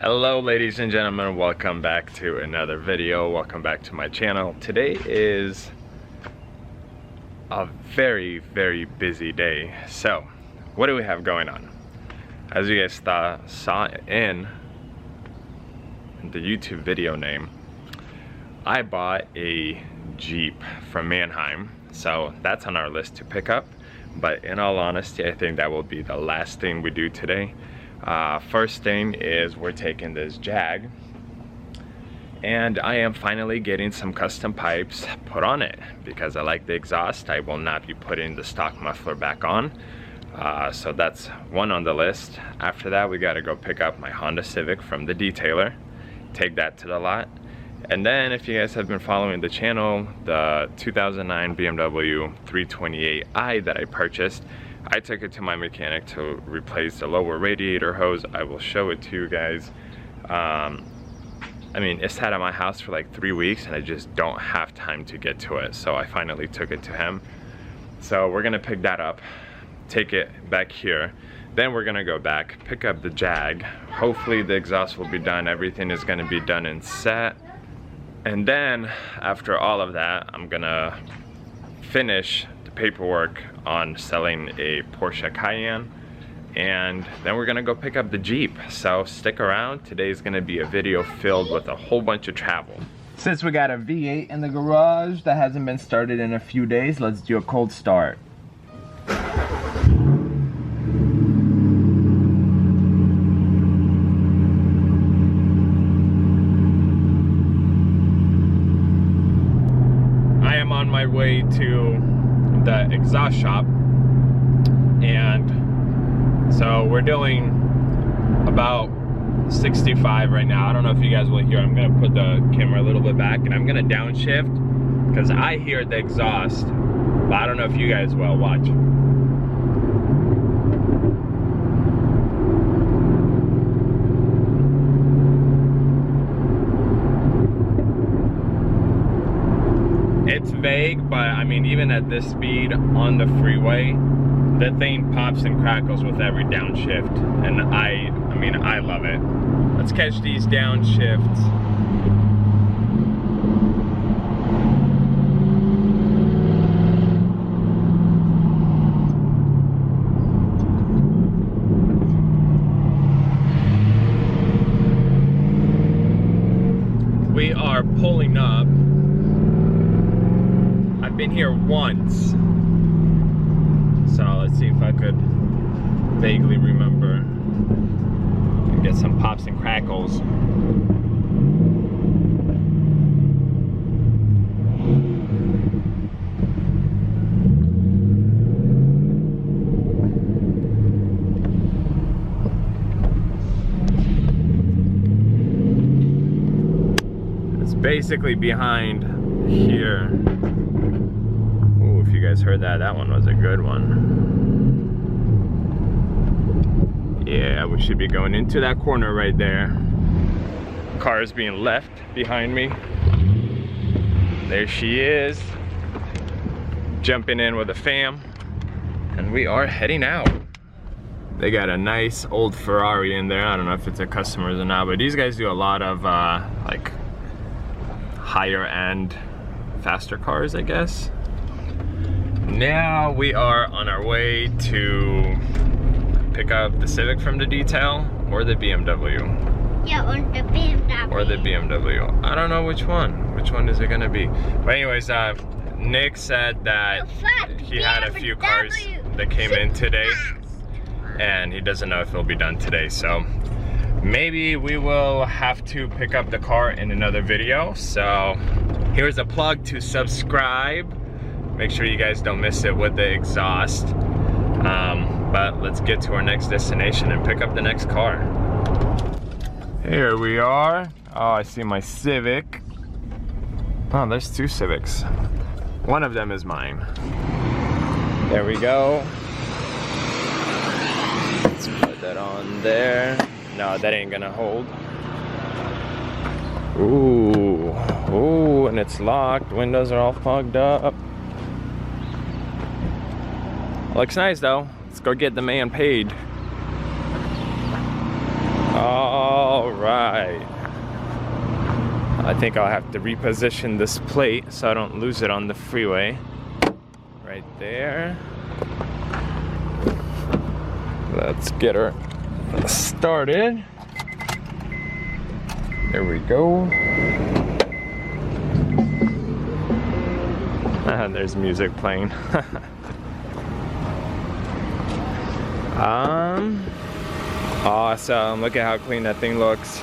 Hello ladies and gentlemen, welcome back to another video. Welcome back to my channel. Today is a very busy day. So what do we have going on? As you guys saw in the YouTube video name, I bought a Jeep from Mannheim, so that's on our list to pick up. But in all honesty, I think that will be the last thing we do today. First thing is we're taking this Jag, and I am finally getting some custom pipes put on it because I like the exhaust. I will not be putting the stock muffler back on, so that's one on the list. After that, we got to go pick up my Honda Civic from the detailer, take that to the lot, and then if you guys have been following the channel, the 2009 BMW 328i that I purchased, I took it to my mechanic to replace the lower radiator hose. I will show it to you guys. I mean, it's sat at my house for like 3 weeks and I just don't have time to get to it. So I finally took it to him. So we're gonna pick that up, take it back here. Then we're gonna go back, pick up the Jag. Hopefully the exhaust will be done. Everything is gonna be done and set. And then after all of that, I'm gonna finish the paperwork on selling a Porsche Cayenne, and then we're gonna go pick up the Jeep. So stick around. Today's gonna be a video filled with a whole bunch of travel. Since we got a V8 in the garage that hasn't been started in a few days, let's do a cold start. I am on my way to the exhaust shop, and so we're doing about 65 right now. I don't know if you guys will hear. I'm gonna put the camera a little bit back and I'm gonna downshift because I hear the exhaust, but I don't know if you guys will. Watch. It's vague, but I mean, even at this speed on the freeway, the thing pops and crackles with every downshift, and I mean, I love it. Let's catch these downshifts. We are pulling up. I've been here once, so let's see if I could vaguely remember and get some pops and crackles. It's basically behind here. If you guys heard that, that one was a good one. Yeah, we should be going into that corner right there. Car is being left behind me. There she is, jumping in with the fam, and we are heading out. They got a nice old Ferrari in there. I don't know if it's a customer's or not, but these guys do a lot of like higher end, faster cars, I guess. Now we are on our way to pick up the Civic from the detail, or the BMW. Yeah, or the BMW. Or the BMW. I don't know which one. Which one is it gonna be? But anyways, Nick said that he had a few cars that came in today, and he doesn't know if it'll be done today. So maybe we will have to pick up the car in another video. So here's a plug to subscribe. Make sure you guys don't miss it with the exhaust. But let's get to our next destination and pick up the next car. Here we are. Oh, I see my Civic. Oh, there's two Civics. One of them is mine. There we go. Let's put that on there. No, that ain't gonna hold. Ooh, ooh, and it's locked. Windows are all fogged up. Looks nice though. Let's go get the man paid. All right. think I'll have to reposition this plate so I don't lose it on the freeway. Right there. Let's get her started. There we go. There's music playing. Awesome. Look at how clean that thing looks.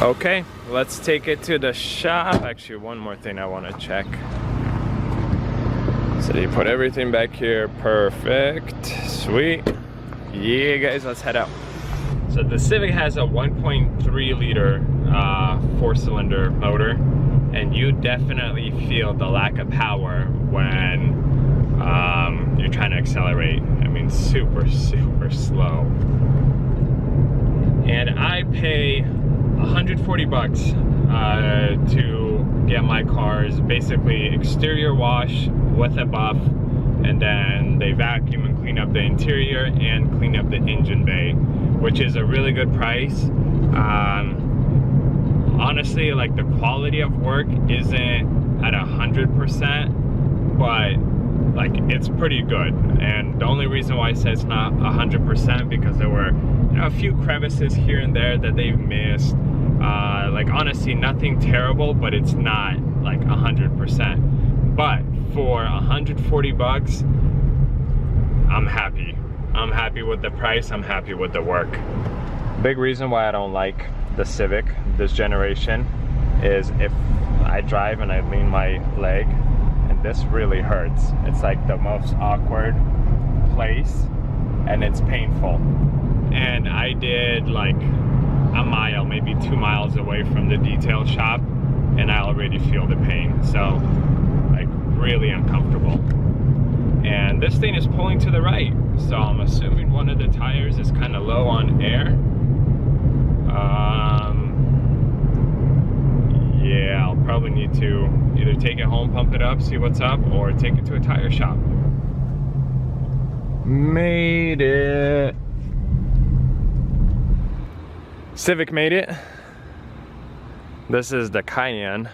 Okay, let's take it to the shop. Actually, one more thing I want to check. So you put everything back here. Perfect. Sweet. Yeah, guys, let's head out. So the Civic has a 1.3 liter 4-cylinder motor, and you definitely feel the lack of power when you're trying to accelerate. I mean, super slow. And I pay 140 bucks to get my cars basically exterior wash with a buff, and then they vacuum and clean up the interior and clean up the engine bay, which is a really good price. Honestly, like, the quality of work isn't at 100%, but like, it's pretty good. And the only reason why I say it's not 100% because there were, you know, a few crevices here and there that they've missed. Like, honestly, nothing terrible, but it's not like 100%. But for 140 bucks, I'm happy. I'm happy with the price. I'm happy with the work. Big reason why I don't like the Civic this generation is if I drive and I lean my leg, and this really hurts. It's like the most awkward place, and it's painful. And I did like a mile, maybe 2 miles away from the detail shop, and I already feel the pain. So, like, really uncomfortable. And this thing is pulling to the right, so I'm assuming one of the tires is kind of low on air. Yeah, I'll probably need to either take it home, pump it up, see what's up, or take it to a tire shop. Made it. Civic made it. This is the Cayenne.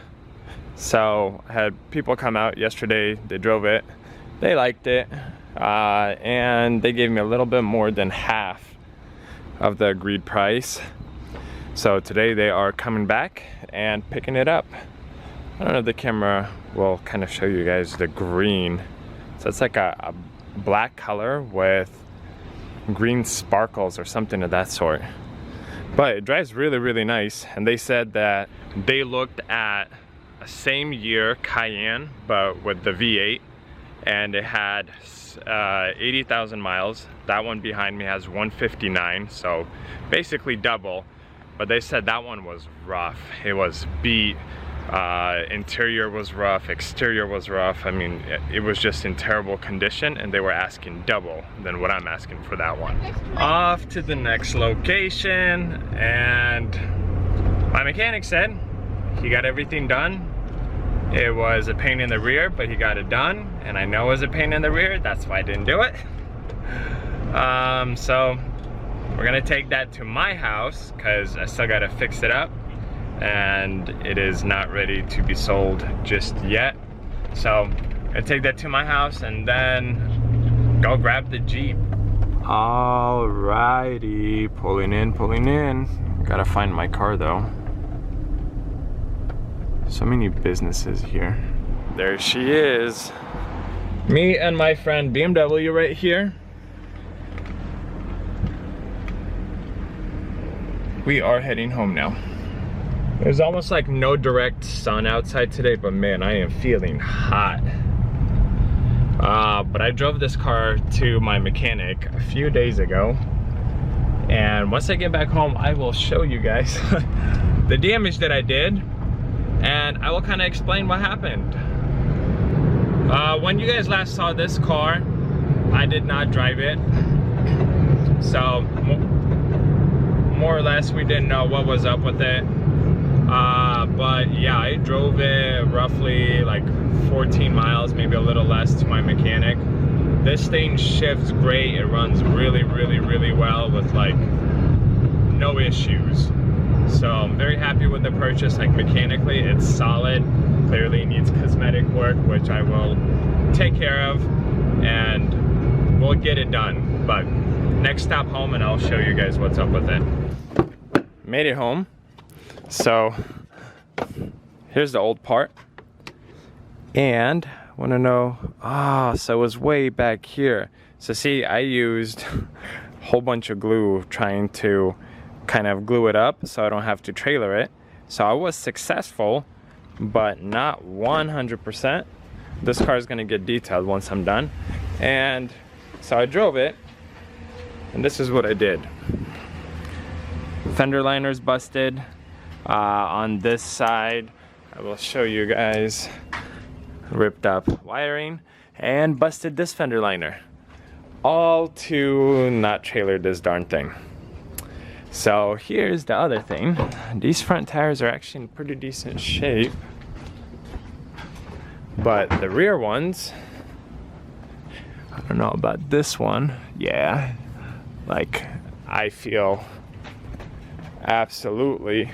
So I had people come out yesterday, they drove it, they liked it, and they gave me a little bit more than half of the agreed price. So today they are coming back and picking it up. I don't know if the camera will kind of show you guys the green. So it's like a black color with green sparkles or something of that sort. But it drives really nice. And they said that they looked at a same year Cayenne, but with the V8, and it had 80,000 miles. That one behind me has 159, so basically double. But they said that one was rough. It was beat. Interior was rough, exterior was rough. I mean, it was just in terrible condition, and they were asking double than what I'm asking for that one. Off to the next location, and my mechanic said he got everything done. It was a pain in the rear, but he got it done, and I know it was a pain in the rear, that's why I didn't do it. So we're gonna take that to my house because I still gotta fix it up, and it is not ready to be sold just yet. So I take that to my house and then go grab the Jeep. Alrighty, pulling in. Gotta find my car though. So many businesses here. There she is. Me and my friend BMW right here. We are heading home now. There's almost like no direct sun outside today, but man, I am feeling hot. But I drove this car to my mechanic a few days ago, and once I get back home, I will show you guys the damage that I did, and I will kind of explain what happened. When you guys last saw this car, I did not drive it, so more or less we didn't know what was up with it. But yeah, I drove it roughly like 14 miles, maybe a little less, to my mechanic. This thing shifts great. It runs really well with like no issues. So I'm very happy with the purchase. Like mechanically, it's solid. Clearly needs cosmetic work, which I will take care of, and we'll get it done. But next stop home, and I'll show you guys what's up with it. Made it home. So here's the old part. And want to know, so it was way back here. So see, I used a whole bunch of glue trying to kind of glue it up so I don't have to trailer it. So I was successful, but not 100%. This car is going to get detailed once I'm done. And so I drove it, and this is what I did. Fender liner's busted on this side. I will show you guys. Ripped up wiring and busted this fender liner, all to not trailer this darn thing. So here's the other thing. These front tires are actually in pretty decent shape, but the rear ones, I don't know about this one. Yeah, like I feel absolutely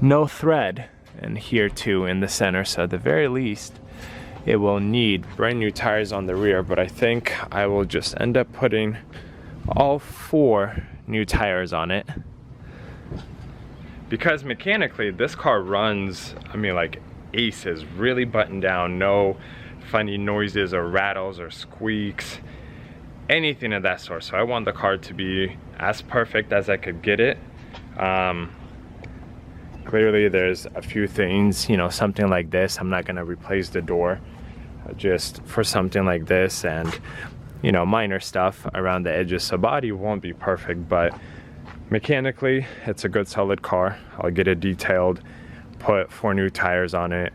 no thread in here too in the center. So at the very least, it will need brand new tires on the rear, but I think I will just end up putting all 4 new tires on it. Because mechanically, this car runs, I mean, like aces, really buttoned down, no funny noises or rattles or squeaks, anything of that sort. So I want the car to be as perfect as I could get it. Clearly there's a few things, you know, something like this, I'm not gonna replace the door just for something like this, and you know, minor stuff around the edges. So body won't be perfect, but mechanically it's a good solid car. I'll get it detailed, put 4 new tires on it,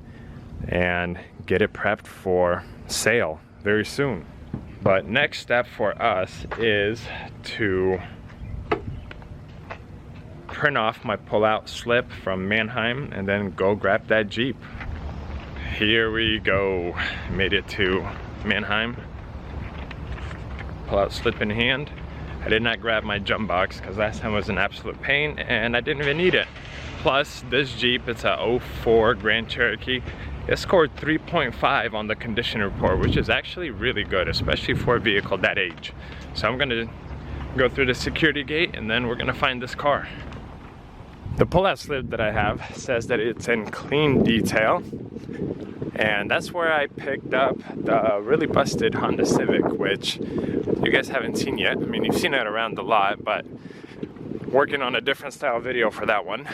and get it prepped for sale very soon. But next step for us is to print off my pull-out slip from Mannheim and then go grab that Jeep. Here we go. Made it to Mannheim. Pull-out slip in hand. I did not grab my jump box because last time was an absolute pain and I didn't even need it. Plus, this Jeep, it's a 04 Grand Cherokee. It scored 3.5 on the condition report, which is actually really good, especially for a vehicle that age. So I'm gonna go through the security gate and then we're gonna find this car. The pull-out slip that I have says that it's in clean detail, and that's where I picked up the really busted Honda Civic, which you guys haven't seen yet. I mean, you've seen it around the lot, but working on a different style video for that one.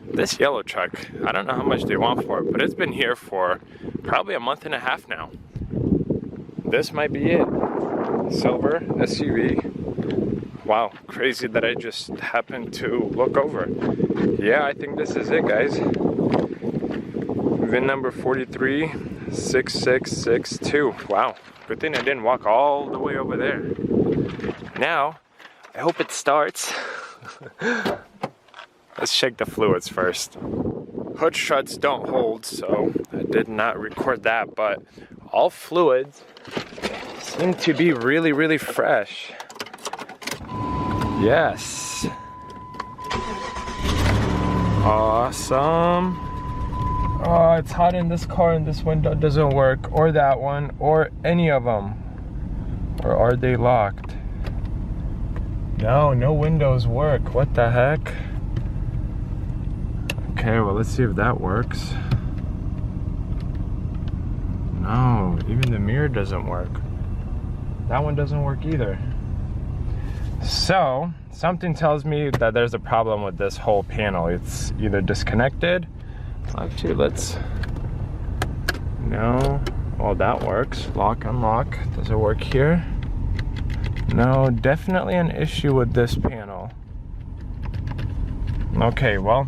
This yellow truck, I don't know how much they want for it, but it's been here for probably a month and a half now. This might be it. Silver SUV. Wow, crazy that I just happened to look over. Yeah, I think this is it, guys. VIN number 436662. Wow, good thing I didn't walk all the way over there. Now, I hope it starts. Let's check the fluids first. Hood struts don't hold, so I did not record that, but all fluids seem to be really, really fresh. Yes. Awesome. Oh, it's hot in this car and this window doesn't work, or that one, or any of them. Or are they locked? No, no windows work. What the heck? Okay, well, let's see if that works. No, even the mirror doesn't work. That one doesn't work either. So, something tells me that there's a problem with this whole panel. It's either disconnected. Actually, let's... No. Well, that works. Lock, unlock. Does it work here? No, definitely an issue with this panel. Okay, well,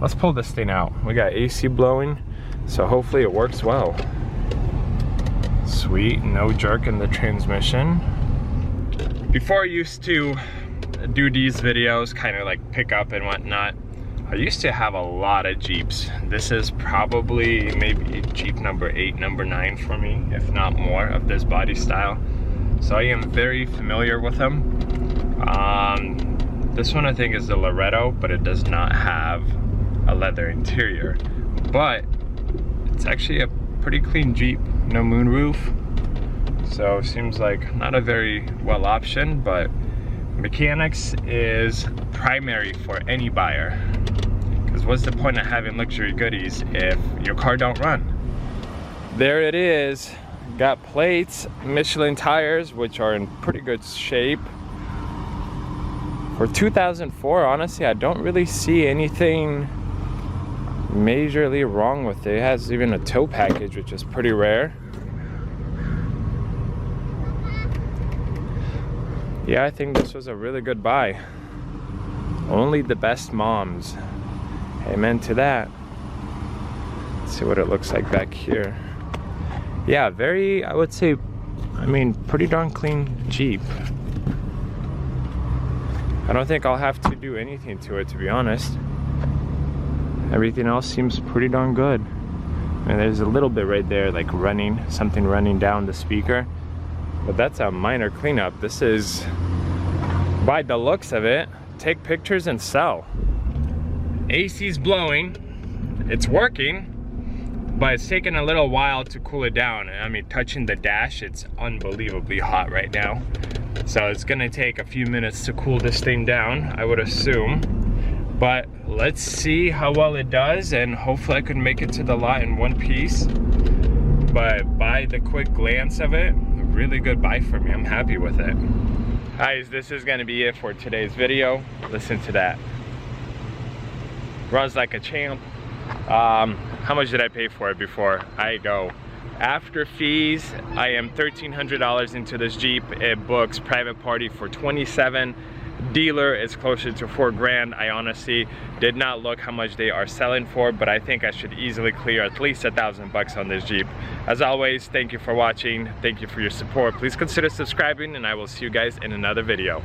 let's pull this thing out. We got AC blowing, so hopefully it works well. Sweet, no jerk in the transmission. Before I used to do these videos, kind of like pick up and whatnot, I used to have a lot of Jeeps. This is probably maybe Jeep number 8, number 9 for me, if not more, of this body style. So I am very familiar with them. This one I think is the Loretto, but it does not have a leather interior. But it's actually a pretty clean Jeep, no moonroof. So seems like not a very well option, but mechanics is primary for any buyer. Because what's the point of having luxury goodies if your car don't run? There it is. Got plates, Michelin tires, which are in pretty good shape. For 2004, honestly, I don't really see anything majorly wrong with it. It has even a tow package, which is pretty rare. Yeah, I think this was a really good buy. Only the best moms. Amen to that. Let's see what it looks like back here. Yeah, very, I would say, pretty darn clean Jeep. I don't think I'll have to do anything to it, to be honest. Everything else seems pretty darn good. And there's a little bit right there, like something running down the speaker. But that's a minor cleanup. This is, by the looks of it, take pictures and sell. AC's blowing, it's working, but it's taken a little while to cool it down. I mean, touching the dash, it's unbelievably hot right now. So it's gonna take a few minutes to cool this thing down, I would assume. But let's see how well it does, and hopefully I can make it to the lot in one piece. But by the quick glance of it, a really good buy for me. I'm happy with it. Guys, this is gonna be it for today's video. Listen to that. Runs like a champ. How much did I pay for it before I go? After fees, I am $1,300 into this Jeep. It books private party for $27,000. Dealer is closer to $4 grand. I honestly did not look how much they are selling for, but I think I should easily clear at least $1,000 on this Jeep. As always, thank you for watching. Thank you for your support. Please consider subscribing, and I will see you guys in another video.